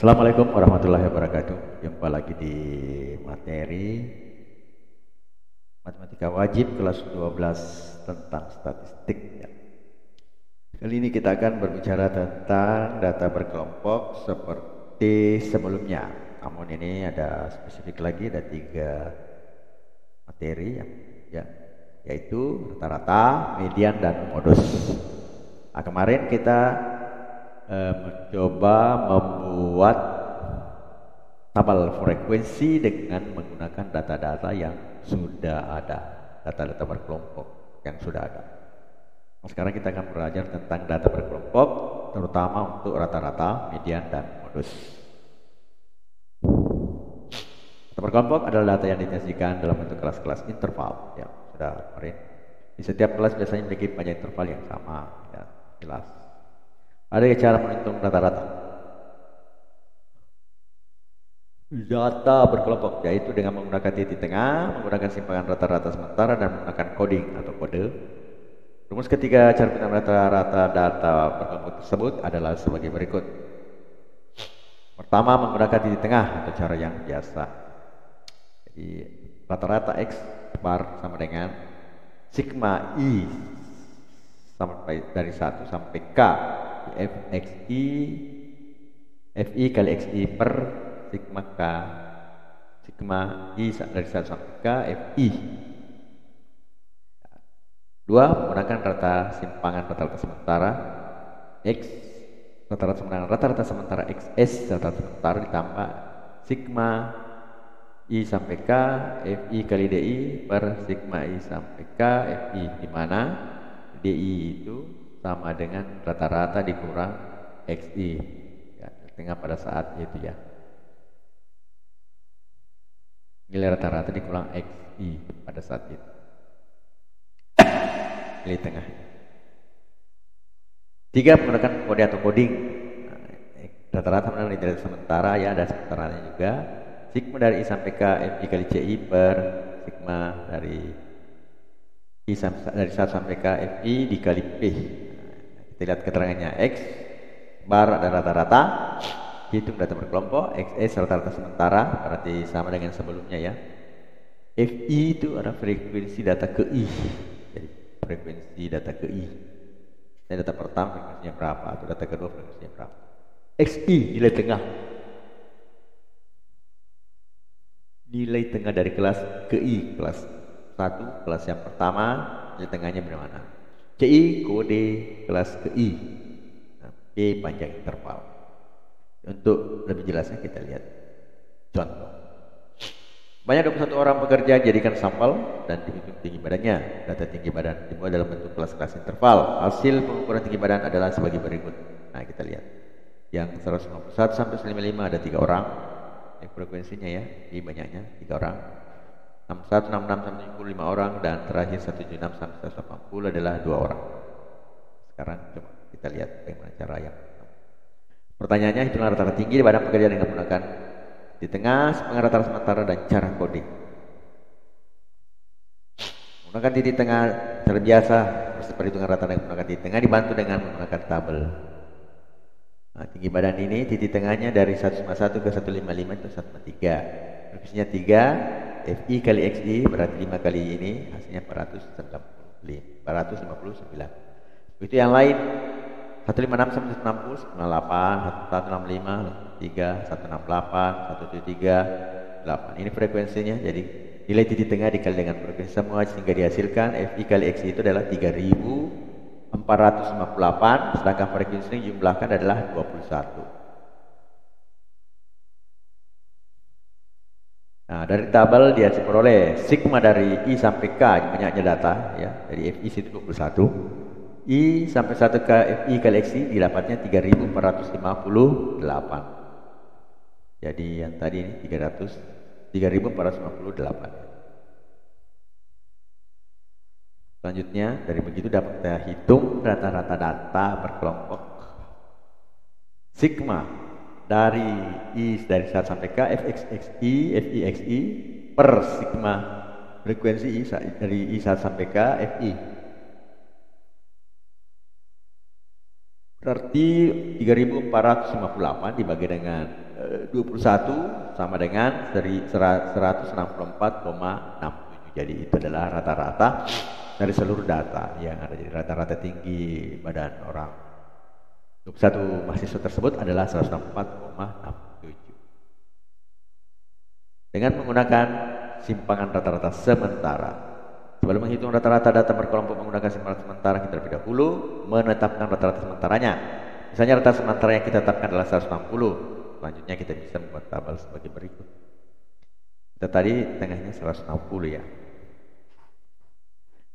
Assalamualaikum warahmatullahi wabarakatuh. Jumpa lagi di materi Matematika Wajib kelas 12 tentang statistik ya. Kali ini kita akan berbicara tentang data berkelompok seperti sebelumnya. Namun ini ada spesifik lagi, ada 3 materi ya, yaitu rata-rata, median, dan modus. Nah, kemarin kita mencoba membuat tabel frekuensi dengan menggunakan data-data yang sudah ada, data-data berkelompok yang sudah ada. Nah, sekarang kita akan belajar tentang data berkelompok, terutama untuk rata-rata, median, dan modus. Data berkelompok adalah data yang disajikan dalam bentuk kelas-kelas interval. Ya, sudah kemarin. Di setiap kelas biasanya memiliki panjang interval yang sama, ya, jelas. Ada cara menghitung rata-rata. Data berkelompok yaitu dengan menggunakan titik tengah, menggunakan simpangan rata-rata sementara, dan menggunakan coding atau kode. Rumus ketiga cara menghitung rata-rata data berkelompok tersebut adalah sebagai berikut. Pertama, menggunakan titik tengah atau cara yang biasa. Jadi rata-rata X bar sama dengan sigma I sampai dari 1 sampai K Fi kali Xi per sigma K, sigma I dari 1 sampai K Fi. 2, menggunakan simpangan rata-rata sementara X, rata-rata sementara XS, rata-rata sementara ditambah sigma I sampai K Fi kali Di per sigma I sampai K Fi, di mana Di itu sama dengan rata-rata dikurang Xi ya, tengah pada saat itu ya, nilai rata-rata dikurang Xi pada saat itu, nilai tengah. 3, menggunakan kode atau coding. Nah, rata-rata menggunakan nilai sementara ya, ada sementaranya juga. Sigma dari I sampai K Fi kali Ci per sigma dari I dari 1 sampai K Fi dikali P. Kita lihat keterangannya. X bar ada rata-rata, hitung data berkelompok. XS rata-rata sementara, berarti sama dengan sebelumnya ya. Fi itu ada frekuensi data ke I. Jadi frekuensi data ke I. Ini data pertama frekuensinya berapa, atau data kedua frekuensinya berapa. Xi nilai tengah. Nilai tengah dari kelas ke I, kelas 1, kelas yang pertama, nilai tengahnya bagaimana? Ci kode kelas ke I, nah, P panjang interval. Untuk lebih jelasnya kita lihat contoh. Banyak 21 orang pekerja jadikan sampel dan dihitung tinggi badannya. Data tinggi badan dibuat dalam bentuk kelas-kelas interval. Hasil pengukuran tinggi badan adalah sebagai berikut. Nah, kita lihat. Yang 151 sampai 155 ada 3 orang. Yang frekuensinya ya, ini banyaknya 3 orang. 61, 66 sampai 75 orang, dan terakhir 176 sampai 180 adalah 2 orang. Sekarang coba kita lihat bagaimana cara yang pertanyaannya, hitunglah rata-rata tinggi pada pekerja dengan menggunakan di tengah, simpangan rata-rata sementara, dan cara coding. Menggunakan titik tengah cara biasa, perhitungan rata dengan menggunakan titik tengah dibantu dengan menggunakan tabel. Nah, tinggi badan ini titik tengahnya dari 151 ke 155 itu 153. Frekuensinya 3, Fi kali Xi berarti 5 kali ini, hasilnya 459. Itu yang lain 156 sampai 160, 98, 165, 3, 168, 173, 8. Ini frekuensinya. Jadi nilai titik tengah dikali dengan frekuensi semua sehingga dihasilkan Fi kali Xi itu adalah 3458, sedangkan frekuensi yang jumlahkan adalah 21. Nah, dari tabel dia diperoleh sigma dari I sampai K, banyaknya data ya, dari Fi itu 21. I sampai 1 K Fi kali Xi didapatnya 3458. Jadi yang tadi ini 3458. Selanjutnya dari begitu dapat kita hitung rata-rata data berkelompok. Sigma dari I dari 1 sampai K Fxxi Fixi per sigma frekuensi I dari I 1 sampai K Fi. Berarti 3.458 dibagi dengan 21 sama dengan 164,67. Jadi itu adalah rata-rata dari seluruh data yang ada. Jadi rata-rata tinggi badan orang 21 mahasiswa tersebut adalah 164,67. Dengan menggunakan simpangan rata-rata sementara. Sebelum menghitung rata-rata data berkelompok menggunakan simpangan sementara, kita terlebih dahulu menetapkan rata-rata sementaranya. Misalnya rata sementara yang kita tetapkan adalah 160. Selanjutnya kita bisa membuat tabel sebagai berikut. Kita tadi tengahnya 160 ya.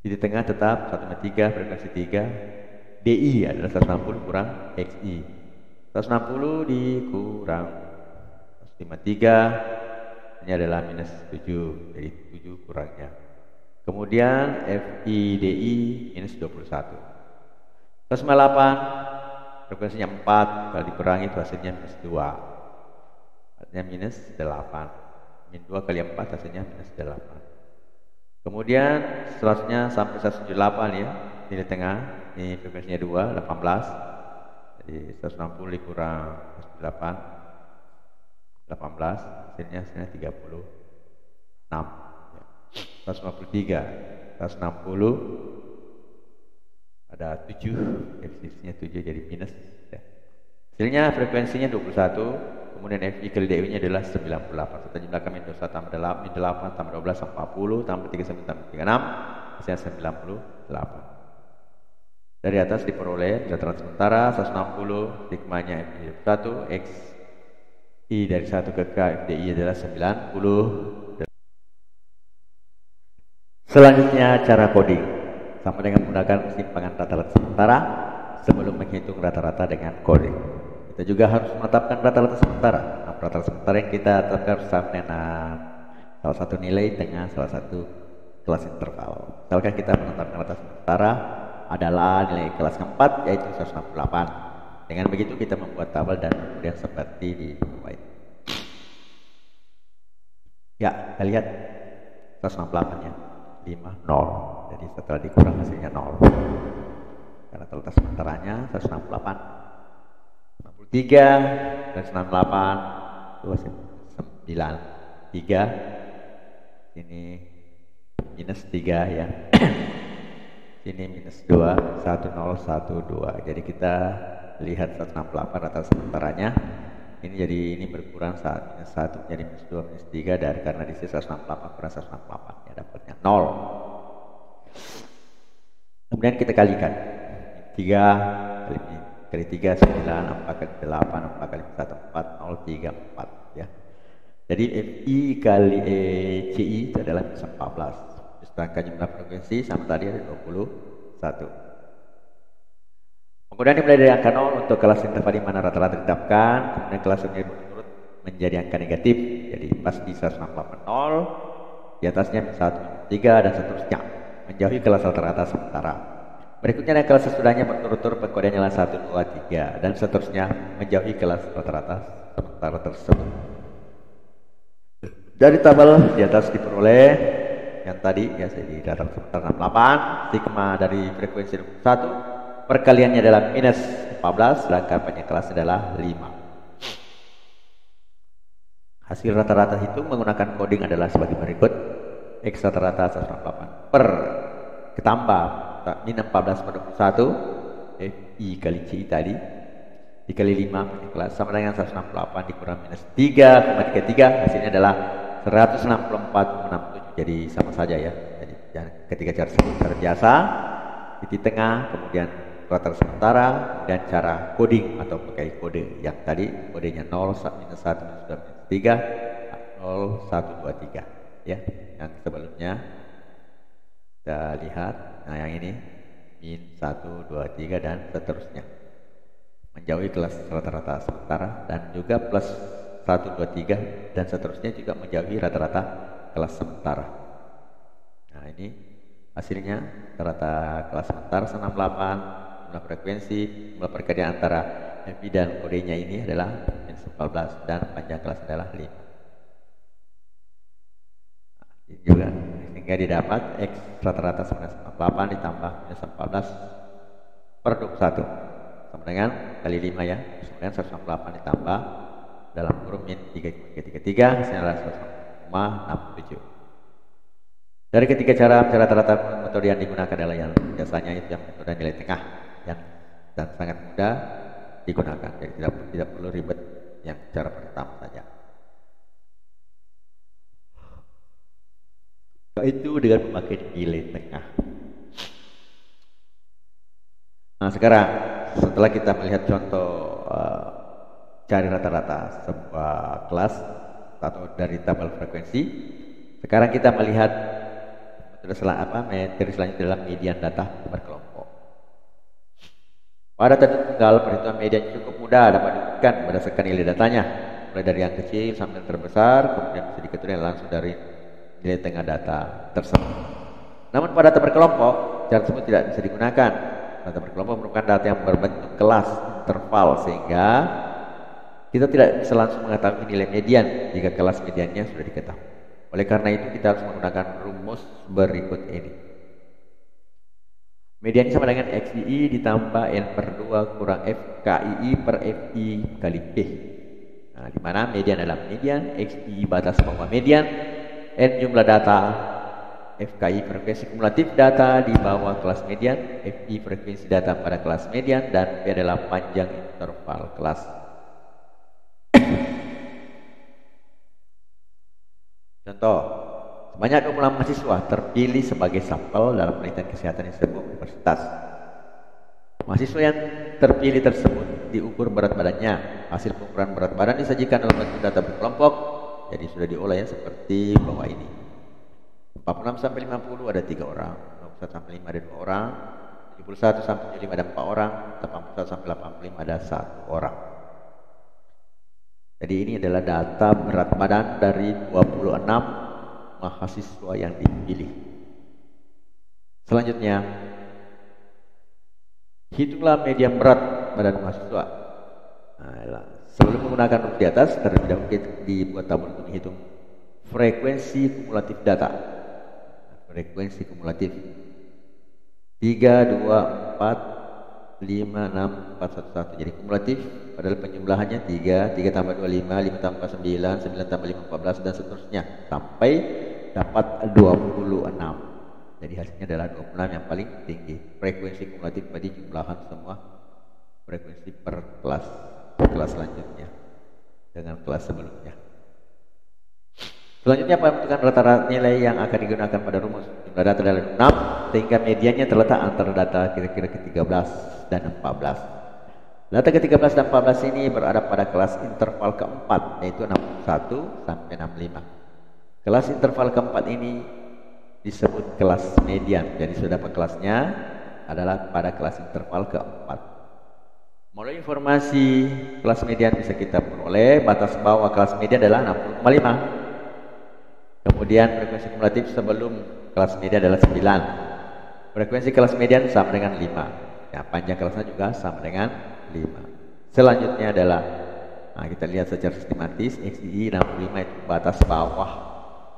Di tengah tetap 1,3 frekuensi 3. DI adalah 160 kurang XI. 160 dikurang 153, ini adalah minus 7, jadi 7 kurangnya. Kemudian FIDI minus 21. 198 frekuensinya 4, kalau dikurangi itu hasilnya minus 2. Artinya minus 8. Min 2 kali 4 hasilnya minus 8. Kemudian seterusnya sampai 178 ya. Ini di tengah, ini frekuensinya 2, 18. Jadi 160 dikurang 18, hasilnya 36. 153, 160 ada 7, definisinya 7 jadi minus ya. Hasilnya frekuensinya 21, kemudian FI kali DU nya adalah 98. Kita jumlahkan min 21 tambah 8, min 8 tambah 12 40 tambah 39 tambah 36, hasilnya 98. Dari atas diperoleh rata-rata sementara 160, hikmahnya FI 1, X I dari 1 ke K FDI adalah 90. Selanjutnya cara coding sama dengan menggunakan simpangan rata-rata sementara sebelum menghitung rata-rata dengan coding. Kita juga harus menetapkan rata-rata sementara. Nah, rata-rata sementara yang kita tetapkan sama dengan salah satu nilai dengan salah satu kelas interval. Misalkan kita menetapkan rata-rata sementara adalah nilai kelas keempat yaitu 168. Dengan begitu kita membuat tabel dan kemudian seperti di bawah ini. Ya, kita lihat 168 ya. 5, 0. Jadi setelah dikurang hasilnya 0. Karena rata sementaranya 168. 63 dan 98 9 3. Ini minus 3 ya. Sini minus 2 1 0 1 2. Jadi kita lihat 168 rata sementaranya. Ini jadi ini berkurang saat minus 1 menjadi minus 2 minus 3 dari karena di sini 168 kurang 168 ya dapatnya 0. Kemudian kita kalikan 3 kali 3 9, 4 kali 8, 4 kali 1 4, 0 3 4 ya. Jadi FI kali CI itu adalah minus 14. Sedangkan jumlah frekuensi sama tadi ada 21. Kemudian dimulai dari angka 0 untuk kelas interval di mana rata-rata ditetapkan, kemudian kelas yang berturut menjadi angka negatif. Jadi pas di 168 0, di atasnya 1 3 dan seterusnya. Menjauhi kelas rata-rata sementara. Berikutnya kelas sesudahnya berturut-turut pengkodeannya adalah 1 2 3 dan seterusnya menjauhi kelas rata-rata sementara tersebut. Dari tabel di atas diperoleh yang tadi ya di rata-rata sementara 68, sigma dari frekuensi 1 perkaliannya adalah minus 14, sedangkan panjang kelas adalah 5. Hasil rata-rata hitung menggunakan coding adalah sebagai berikut. X rata-rata 168 per ketambah min 14 per 21 FI kali CI tadi dikali 5 panjang kelas sama dengan 168 dikurang minus 3,33, hasilnya adalah 164,67. Jadi sama saja ya. Jadi ketika cara biasa di tengah, kemudian rata-rata sementara dan cara coding atau pakai kode yang tadi kodenya 0 minus 1 minus 2 minus 3 0 1 2 3 ya. Yang sebelumnya kita lihat, nah yang ini min 1 2 3 dan seterusnya menjauhi kelas rata-rata sementara dan juga plus 1 2 3 dan seterusnya juga menjauhi rata-rata kelas sementara. Nah ini hasilnya rata kelas sementara 168, jumlah frekuensi, jumlah perkalian antara FI dan kodenya ini adalah minus 14 dan panjang kelas adalah 5. Nah, ini juga sehingga didapat X rata-rata 168 ditambah minus 14 per 21 sama dengan kali 5 ya, sama dengan 168 ditambah dalam kurung min 3,333 hasilnya adalah 1,67. Dari ketiga cara rata-rata metode yang digunakan adalah yang biasanya itu yang metode nilai tengah yang dan sangat mudah digunakan, jadi tidak perlu ribet yang cara pertama saja. Itu dengan memakai nilai tengah. Nah sekarang setelah kita melihat contoh cari rata-rata sebuah kelas atau dari tabel frekuensi, sekarang kita melihat metode selanjutnya adalah median data berkelompok. Pada tentu tunggal perhitungan median cukup mudah dapat dibuktikan berdasarkan nilai datanya, mulai dari yang kecil sampai yang terbesar, kemudian bisa diketuai langsung dari nilai tengah data tersebut. Namun pada data berkelompok, cara tersebut tidak bisa digunakan. Data berkelompok merupakan data yang berbentuk kelas interval, sehingga kita tidak bisa langsung mengetahui nilai median jika kelas mediannya sudah diketahui. Oleh karena itu kita harus menggunakan rumus berikut ini. Median sama dengan XII ditambah N per 2 kurang FKII per FI kali P. Nah, di mana median adalah median, XII batas bawah median, N jumlah data, FKI frekuensi kumulatif data di bawah kelas median, FI frekuensi data pada kelas median, dan P adalah panjang interval kelas. Contoh, sebanyak 26 mahasiswa terpilih sebagai sampel dalam penelitian kesehatan di sebuah universitas. Mahasiswa yang terpilih tersebut diukur berat badannya. Hasil pengukuran berat badan disajikan dalam bentuk data berkelompok, jadi sudah diolah ya seperti bawah ini. 46 sampai 50 ada 3 orang, 51 sampai 5 ada 2 orang, 71 sampai 75 ada 4 orang, 81 sampai 85 ada 1 orang. Jadi ini adalah data berat badan dari 26 mahasiswa yang dipilih. Selanjutnya, hitunglah median berat badan mahasiswa. Nah, sebelum menggunakan rumus di atas, terlebih dahulu dibuat tabel untuk menghitung frekuensi kumulatif data. Frekuensi kumulatif 3, 2, 4, 5, 6, 4, 1, 1. Jadi kumulatif padahal penjumlahannya 3, 3 tambah 2, 5, 5 tambah 9, 9 tambah 5, 14 dan seterusnya sampai dapat 26. Jadi hasilnya adalah 26 yang paling tinggi. Frekuensi kumulatif pada jumlahan semua frekuensi per kelas selanjutnya dengan kelas sebelumnya. Selanjutnya menentukan rata-rata nilai yang akan digunakan pada rumus. Jumlah data adalah 6 sehingga mediannya terletak antara data kira-kira ke-13 dan 14. Data ke-13 dan 14 ini berada pada kelas interval keempat, yaitu 61 sampai 65. Kelas interval keempat ini disebut kelas median. Jadi sudah dapat kelasnya adalah pada kelas interval keempat. Melalui informasi kelas median bisa kita peroleh batas bawah kelas median adalah 60,5. Kemudian frekuensi kumulatif sebelum kelas median adalah 9. Frekuensi kelas median sama dengan 5. Ya, panjang kelasnya juga sama dengan 5. Selanjutnya adalah kita lihat secara sistematis XII 65 itu batas bawah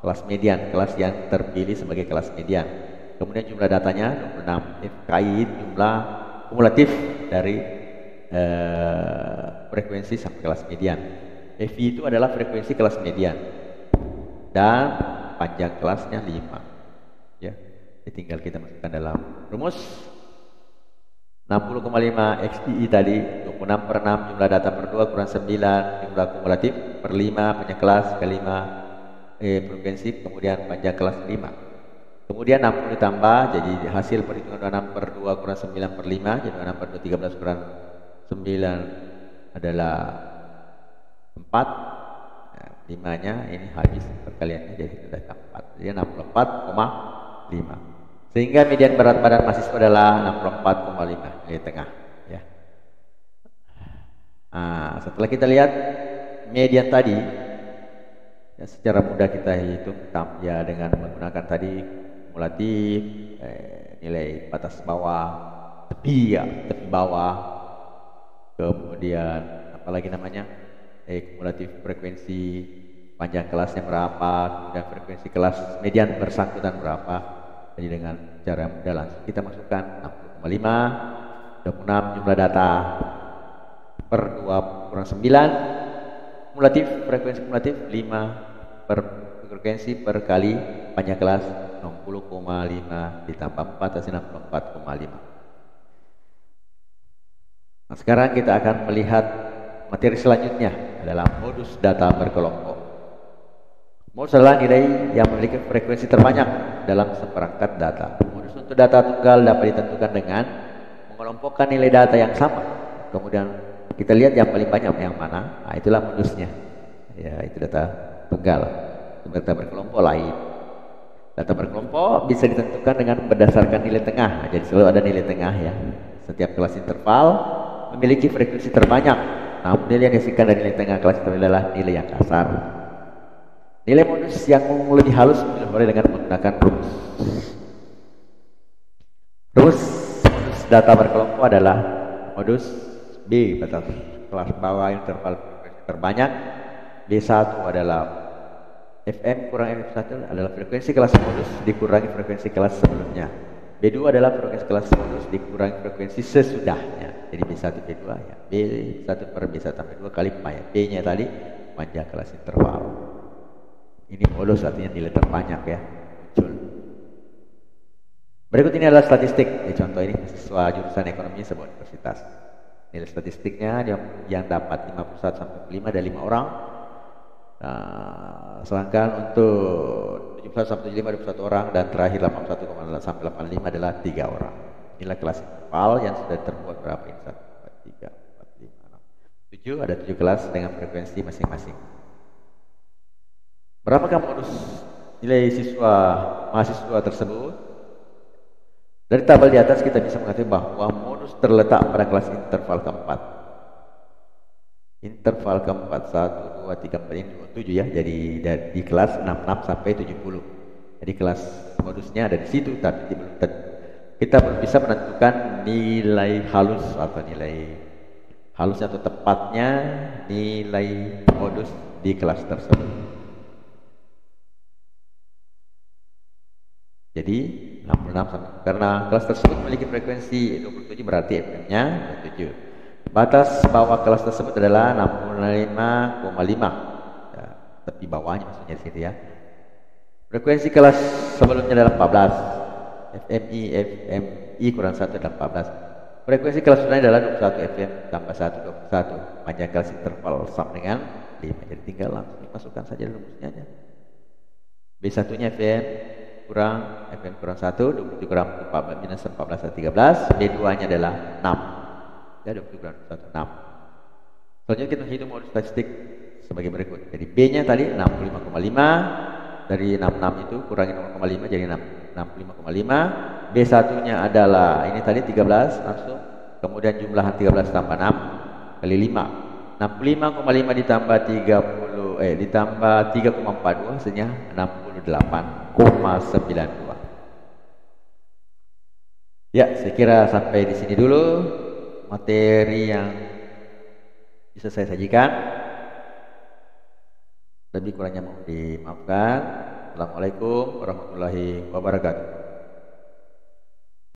kelas median, kelas yang terpilih sebagai kelas median. Kemudian jumlah datanya 26. FKI jumlah kumulatif dari frekuensi sampai kelas median. FI itu adalah frekuensi kelas median dan panjang kelasnya 5 ya. Tinggal kita masukkan dalam rumus 60,5 XII tadi 26 per 6 jumlah data per 2 kurang 9 jumlah kumulatif per 5 panjang kelas ke 5 frekuensi kemudian panjang kelas 5. Kemudian 60 ditambah jadi hasil perhitungan 26 per 2 kurang 9 per 5 jadi 26 per 2 13 kurang 9 adalah 4. 5-nya ini habis perkaliannya jadi sudah 4. Jadi 64,5. Sehingga median berat badan mahasiswa adalah 64,5 nilai tengah ya. Setelah kita lihat median tadi ya, secara mudah kita hitung ya dengan menggunakan tadi kumulatif nilai batas bawah tepi bawah, kemudian apalagi namanya kumulatif frekuensi panjang kelasnya berapa, kemudian frekuensi kelas median bersangkutan berapa. Jadi dengan cara mudah langsung kita masukkan 60,5 26 jumlah data per 2 kurang 9, kumulatif frekuensi kumulatif 5 per frekuensi per kali panjang kelas 60,5 ditambah 4 hasil 64,5. Nah, sekarang kita akan melihat materi selanjutnya adalah modus data berkelompok. Modus adalah nilai yang memiliki frekuensi terbanyak dalam seperangkat data. Modus untuk data tunggal dapat ditentukan dengan mengelompokkan nilai data yang sama. Kemudian kita lihat yang paling banyak yang mana. Nah, itulah modusnya. Ya, itu data tunggal. Data berkelompok lain. Data berkelompok bisa ditentukan dengan berdasarkan nilai tengah. Nah, jadi selalu ada nilai tengah ya. Setiap kelas interval memiliki frekuensi terbanyak. Namun nilai yang dihasilkan dari nilai tengah kelas interval adalah nilai yang kasar. Nilai modus yang lebih halus boleh dengan menggunakan rumus. Rumus modus data berkelompok adalah modus B batas kelas bawah interval frekuensi terbanyak. B1 adalah FM kurang F1 adalah frekuensi kelas modus dikurangi frekuensi kelas sebelumnya. B2 adalah frekuensi kelas modus dikurangi frekuensi sesudahnya. Jadi B1 B2 ya. B1 per B1 tambah 2 kali pi. B-nya tadi panjang kelas interval. Ini modus artinya nilai terbanyak ya muncul. Berikut ini adalah statistik. Contoh ini siswa jurusan ekonomi sebuah universitas. Nilai statistiknya yang dapat 51 sampai 5 ada 5 orang. Sedangkan untuk 71 sampai 75 ada 1 orang dan terakhir 81 sampai 85 adalah 3 orang. Inilah kelas interval yang sudah terbuat berapa ini? 1, 2, 3, 4, 5, 6, 7 ada 7 kelas dengan frekuensi masing-masing. Berapakah modus nilai mahasiswa tersebut? Dari tabel di atas kita bisa mengatakan bahwa modus terletak pada kelas interval keempat. Interval keempat 1, 2, 3, 4 ini 7 ya. Jadi di kelas 66 sampai 70. Jadi kelas modusnya ada di situ, tapi kita belum bisa menentukan nilai halus atau nilai halusnya atau tepatnya nilai modus di kelas tersebut. Jadi 66 karena kelas tersebut memiliki frekuensi 27 berarti FM-nya 27. Batas bawah kelas tersebut adalah 65,5. Ya, tepi bawahnya maksudnya di situ ya. Frekuensi kelas sebelumnya adalah 14. FMI kurang 1 adalah 14. Frekuensi kelas selanjutnya adalah 21 FM tambah 1 21. Panjang kelas interval sama dengan 5. Jadi tinggal langsung masukkan saja rumusnya aja. B1-nya FM kurang FM kurang 1, 27 kurang 14 minus 14 13. B2-nya adalah 6. Ya, 27 kurang 1, 6. Selanjutnya kita hitung modus statistik sebagai berikut. Jadi B-nya tadi 65,5. Dari 66 itu kurangi 0,5 jadi 65,5. B1-nya adalah ini tadi 13 langsung. Kemudian jumlah 13 tambah 6 kali 5. 65,5 ditambah 3,42 hasilnya 68,92. Ya, saya kira sampai di sini dulu materi yang bisa saya sajikan. Lebih kurangnya mohon dimaafkan. Assalamualaikum warahmatullahi wabarakatuh.